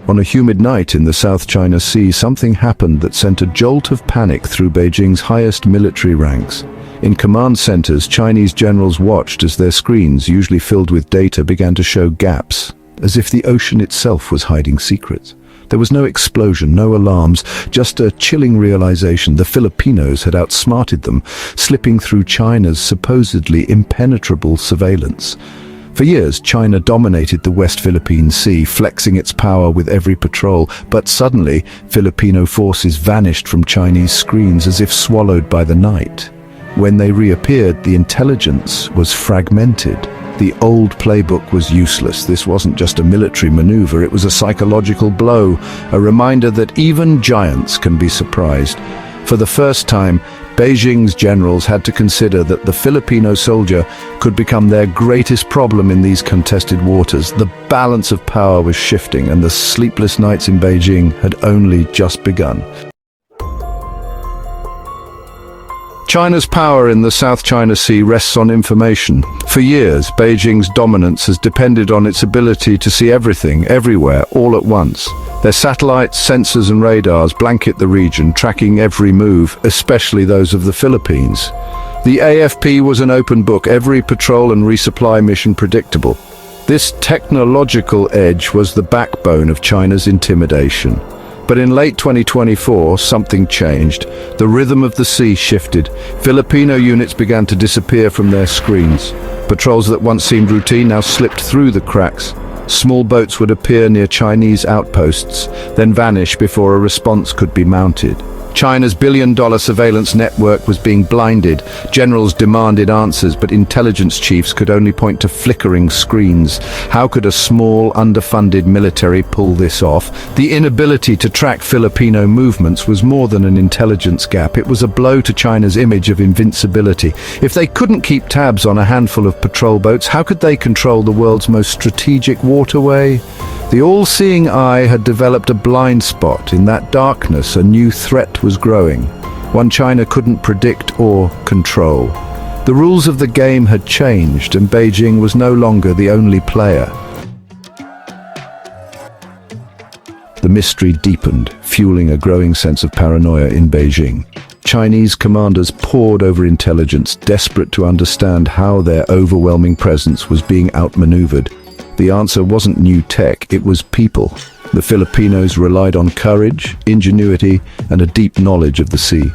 On a humid night in the South China Sea, something happened that sent a jolt of panic through Beijing's highest military ranks. In command centers, Chinese generals watched as their screens, usually filled with data, began to show gaps, as if the ocean itself was hiding secrets. There was no explosion, no alarms, just a chilling realization the Filipinos had outsmarted them, slipping through China's supposedly impenetrable surveillance. For years, China dominated the West Philippine Sea, flexing its power with every patrol, but suddenly, Filipino forces vanished from Chinese screens as if swallowed by the night. When they reappeared, the intelligence was fragmented. The old playbook was useless. This wasn't just a military maneuver, it was a psychological blow, a reminder that even giants can be surprised. For the first time, Beijing's generals had to consider that the Filipino soldier could become their greatest problem in these contested waters. The balance of power was shifting, and the sleepless nights in Beijing had only just begun. China's power in the South China Sea rests on information. For years, Beijing's dominance has depended on its ability to see everything, everywhere, all at once. Their satellites, sensors and radars blanket the region, tracking every move, especially those of the Philippines. The AFP was an open book, every patrol and resupply mission predictable. This technological edge was the backbone of China's intimidation. But in late 2024, something changed. The rhythm of the sea shifted. Filipino units began to disappear from their screens. Patrols that once seemed routine now slipped through the cracks. Small boats would appear near Chinese outposts, then vanish before a response could be mounted. China's billion-dollar surveillance network was being blinded. Generals demanded answers, but intelligence chiefs could only point to flickering screens. How could a small, underfunded military pull this off? The inability to track Filipino movements was more than an intelligence gap. It was a blow to China's image of invincibility. If they couldn't keep tabs on a handful of patrol boats, how could they control the world's most strategic waterway? The all-seeing eye had developed a blind spot. In that darkness, a new threat was growing, one China couldn't predict or control. The rules of the game had changed, and Beijing was no longer the only player. The mystery deepened, fueling a growing sense of paranoia in Beijing. Chinese commanders pored over intelligence, desperate to understand how their overwhelming presence was being outmaneuvered. The answer wasn't new tech, it was people. The Filipinos relied on courage, ingenuity, and a deep knowledge of the sea.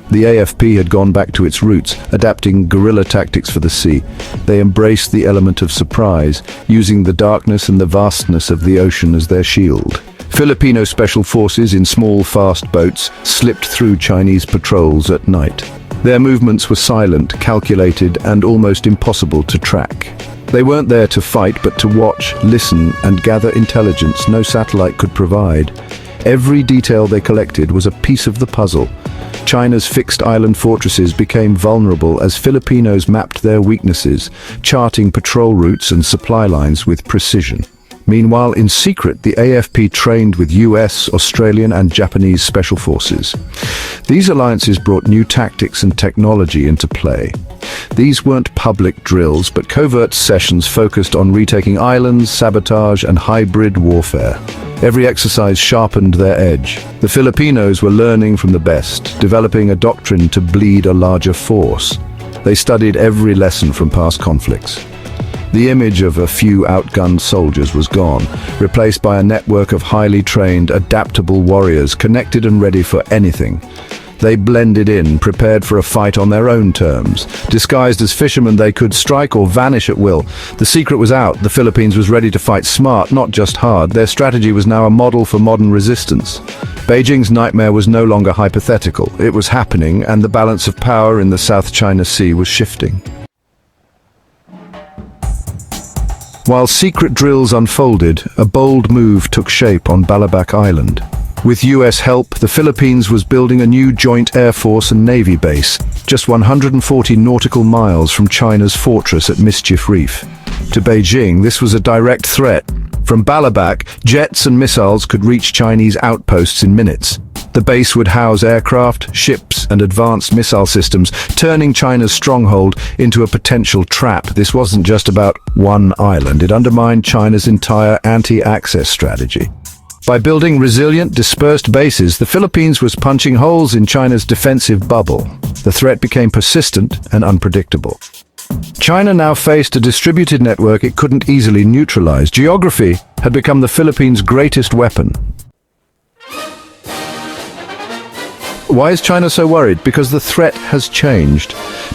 The AFP had gone back to its roots, adapting guerrilla tactics for the sea. They embraced the element of surprise, using the darkness and the vastness of the ocean as their shield. Filipino special forces in small, fast boats slipped through Chinese patrols at night. Their movements were silent, calculated, and almost impossible to track. They weren't there to fight, but to watch, listen, and gather intelligence no satellite could provide. Every detail they collected was a piece of the puzzle. China's fixed island fortresses became vulnerable as Filipinos mapped their weaknesses, charting patrol routes and supply lines with precision. Meanwhile, in secret, the AFP trained with US, Australian, and Japanese special forces. These alliances brought new tactics and technology into play. These weren't public drills, but covert sessions focused on retaking islands, sabotage, and hybrid warfare. Every exercise sharpened their edge. The Filipinos were learning from the best, developing a doctrine to bleed a larger force. They studied every lesson from past conflicts. The image of a few outgunned soldiers was gone, replaced by a network of highly trained, adaptable warriors connected and ready for anything. They blended in, prepared for a fight on their own terms. Disguised as fishermen, they could strike or vanish at will. The secret was out. The Philippines was ready to fight smart, not just hard. Their strategy was now a model for modern resistance. Beijing's nightmare was no longer hypothetical. It was happening, and the balance of power in the South China Sea was shifting. While secret drills unfolded, a bold move took shape on Balabac Island. With US help, the Philippines was building a new joint Air Force and Navy base, just 140 nautical miles from China's fortress at Mischief Reef. To Beijing, this was a direct threat. From Balabac, jets and missiles could reach Chinese outposts in minutes. The base would house aircraft, ships, and advanced missile systems, turning China's stronghold into a potential trap. This wasn't just about one island. It undermined China's entire anti-access strategy. By building resilient, dispersed bases, the Philippines was punching holes in China's defensive bubble. The threat became persistent and unpredictable. China now faced a distributed network it couldn't easily neutralize. Geography had become the Philippines' greatest weapon. Why is China so worried? Because the threat has changed.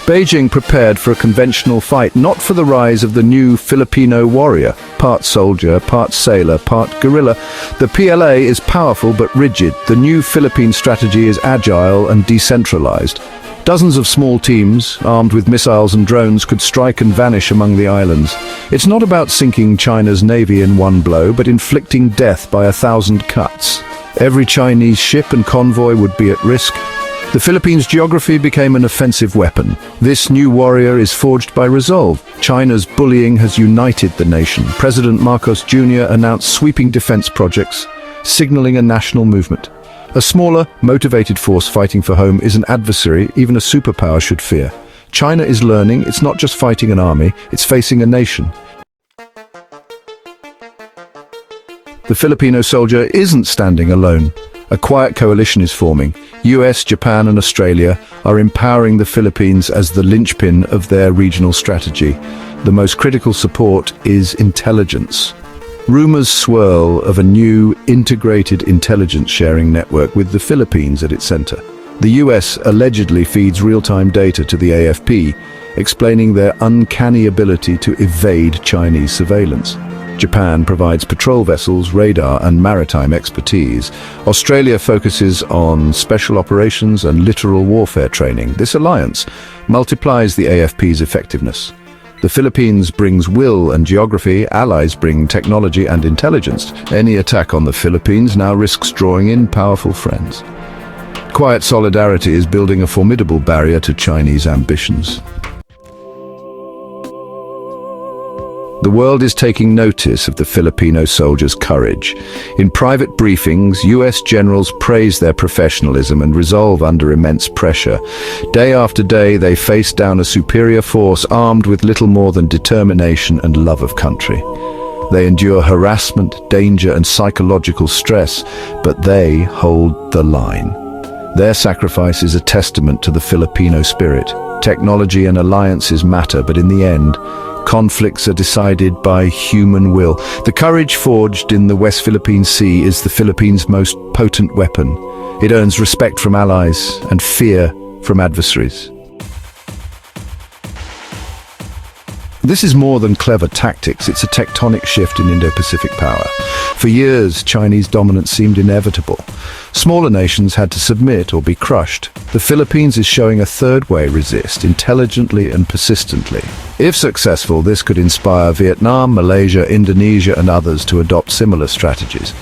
Beijing prepared for a conventional fight, not for the rise of the new Filipino Warrior, part soldier, part sailor, part guerrilla. The PLA is powerful but rigid. The new Philippine strategy is agile and decentralized. Dozens of small teams, armed with missiles and drones, could strike and vanish among the islands. It's not about sinking China's navy in one blow, but inflicting death by 1,000 cuts. Every Chinese ship and convoy would be at risk. The Philippines' geography became an offensive weapon. This new warrior is forged by resolve. China's bullying has united the nation. President Marcos Jr. announced sweeping defense projects, signaling a national movement. A smaller, motivated force fighting for home is an adversary even a superpower should fear. China is learning it's not just fighting an army, it's facing a nation. The Filipino soldier isn't standing alone. A quiet coalition is forming. US, Japan and Australia are empowering the Philippines as the linchpin of their regional strategy. The most critical support is intelligence. Rumors swirl of a new integrated intelligence sharing network with the Philippines at its center. The US allegedly feeds real-time data to the AFP, explaining their uncanny ability to evade Chinese surveillance. Japan provides patrol vessels, radar and maritime expertise. Australia focuses on special operations and littoral warfare training. This alliance multiplies the AFP's effectiveness. The Philippines brings will and geography, allies bring technology and intelligence. Any attack on the Philippines now risks drawing in powerful friends. Quiet solidarity is building a formidable barrier to Chinese ambitions. The world is taking notice of the Filipino soldiers' courage. In private briefings, US generals praise their professionalism and resolve under immense pressure. Day after day, they face down a superior force armed with little more than determination and love of country. They endure harassment, danger, and psychological stress, but they hold the line. Their sacrifice is a testament to the Filipino spirit. Technology and alliances matter, but in the end, conflicts are decided by human will. The courage forged in the West Philippine Sea is the Philippines' most potent weapon. It earns respect from allies and fear from adversaries. This is more than clever tactics, it's a tectonic shift in Indo-Pacific power. For years, Chinese dominance seemed inevitable. Smaller nations had to submit or be crushed. The Philippines is showing a third way: resist, intelligently and persistently. If successful, this could inspire Vietnam, Malaysia, Indonesia and others to adopt similar strategies.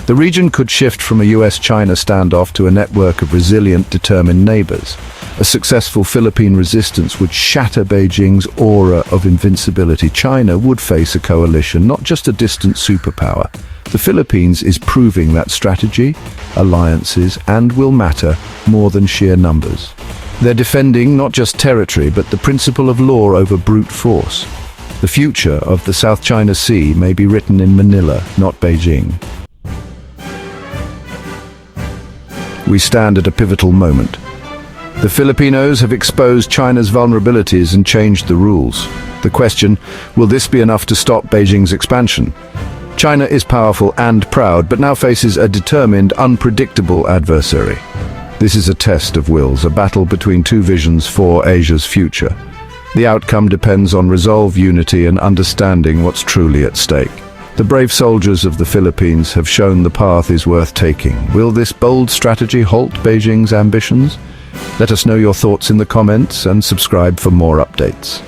The region could shift from a US-China standoff to a network of resilient, determined neighbors. A successful Philippine resistance would shatter Beijing's aura of invincibility. China would face a coalition, not just a distant superpower. The Philippines is proving that strategy, alliances, and will matter more than sheer numbers. They're defending not just territory, but the principle of law over brute force. The future of the South China Sea may be written in Manila, not Beijing. We stand at a pivotal moment. The Filipinos have exposed China's vulnerabilities and changed the rules. The question, will this be enough to stop Beijing's expansion? China is powerful and proud, but now faces a determined, unpredictable adversary. This is a test of wills, a battle between two visions for Asia's future. The outcome depends on resolve, unity, and understanding what's truly at stake. The brave soldiers of the Philippines have shown the path is worth taking. Will this bold strategy halt Beijing's ambitions? Let us know your thoughts in the comments and subscribe for more updates.